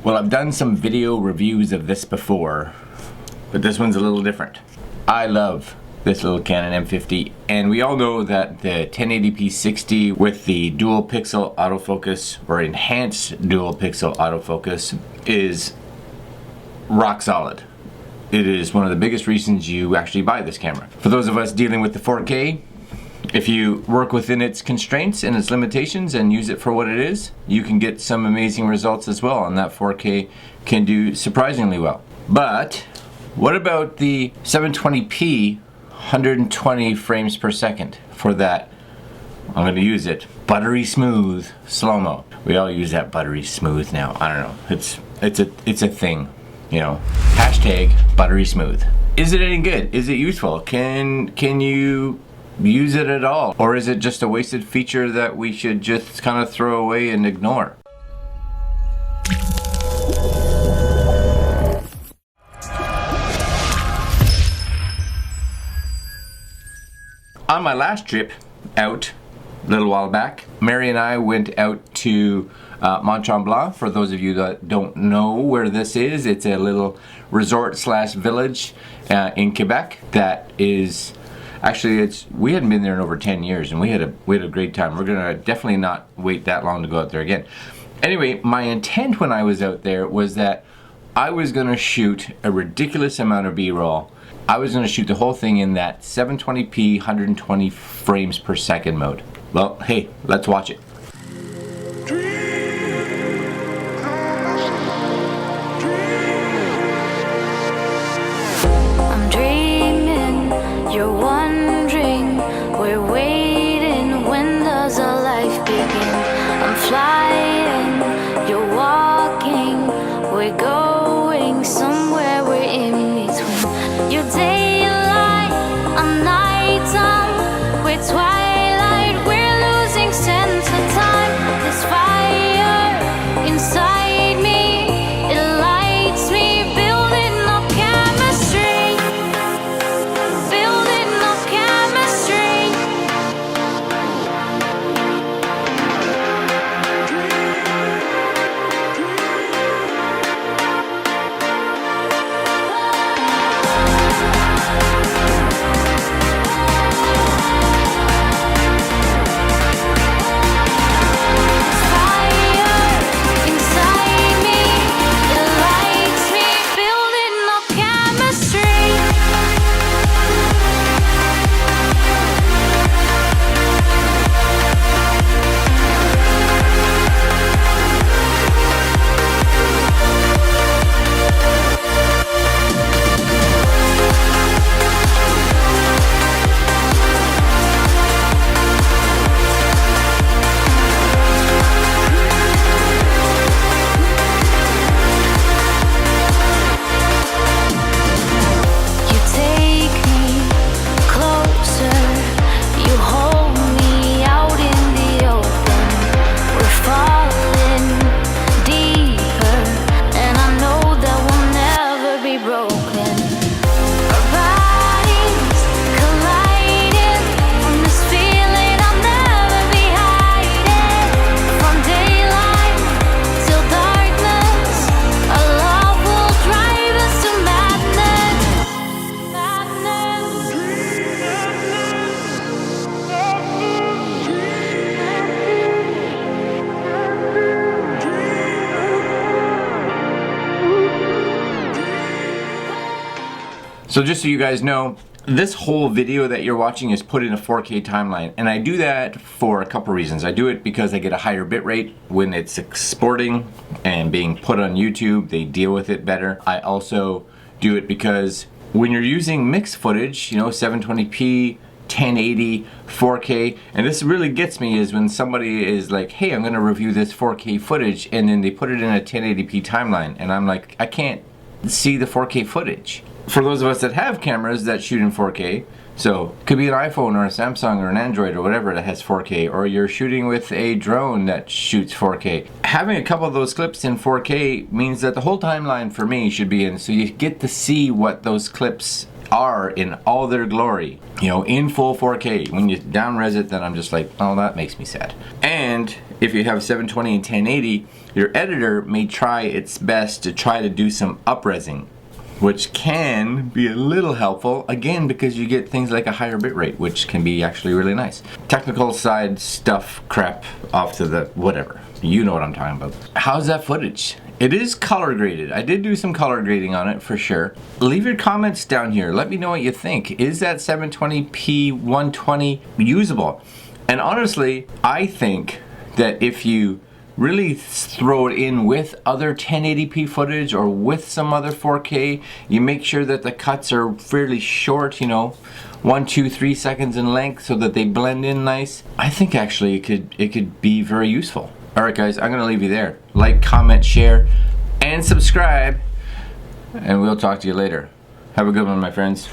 Well, I've done some video reviews of this before, but this one's a little different. I love this little Canon M50, and we all know that the 1080p 60 with the dual pixel autofocus or enhanced dual pixel autofocus is rock solid. It is one of the biggest reasons you actually buy this camera. For those of us dealing with the 4K, if you work within its constraints and its limitations and use it for what it is, you can get some amazing results as well, and that 4K can do surprisingly well. But what about the 720p 120 frames per second for that? I'm going to use it buttery smooth slow-mo. We all use that buttery smooth now. I don't know. It's a thing, you know. Hashtag buttery smooth. Is it any good? Is it useful? Can you use it at all? Or is it just a wasted feature that we should just kind of throw away and ignore? On my last trip out a little while back, Mary and I went out to Mont Tremblant. For those of you that don't know where this is, it's a little resort slash village in Quebec that is actually, we hadn't been there in over 10 years, and we had a great time. We're gonna definitely not wait that long to go out there again. Anyway, my intent when I was out there was that I was gonna shoot a ridiculous amount of B-roll. I was gonna shoot the whole thing in that 720p 120 frames per second mode. Well, hey, let's watch it. I'm dreaming, you're wondering, we're waiting, when does our life begin? I'm flying, you're walking, we're going somewhere, we're in between. Your daylight, I'm nighttime, we're twilight, we're losing sense of time. This fire inside me, it lights me, building up chemistry, building up chemistry. So just so you guys know, this whole video that you're watching is put in a 4K timeline, and I do that for a couple reasons. I do it because I get a higher bitrate when it's exporting and being put on YouTube. They deal with it better. I also do it because when you're using mixed footage, you know, 720p, 1080, 4K, and this really gets me is when somebody is like, hey, I'm gonna review this 4K footage, and then they put it in a 1080p timeline, and I'm like, I can't see the 4K footage. For those of us that have cameras that shoot in 4K, so it could be an iPhone or a Samsung or an Android or whatever that has 4K, or you're shooting with a drone that shoots 4K. Having a couple of those clips in 4K means that the whole timeline for me should be in, so you get to see what those clips are in all their glory, you know, in full 4K. When you down res it, then I'm just like, oh, that makes me sad. And if you have 720 and 1080, your editor may try its best to try to do some up-resing, which can be a little helpful, again, because you get things like a higher bitrate, which can be actually really nice. Technical side stuff, crap, off to the whatever. You know what I'm talking about. How's that footage? It is color graded. I did do some color grading on it for sure. Leave your comments down here. Let me know what you think. Is that 720p 120 usable? And honestly, I think that if you really throw it in with other 1080p footage or with some other 4K, you make sure that the cuts are fairly short, you know, 1, 2, 3 seconds in length so that they blend in nice. I think actually it could be very useful. Alright guys, I'm gonna leave you there. Like, comment, share, and subscribe, and we'll talk to you later. Have a good one, my friends.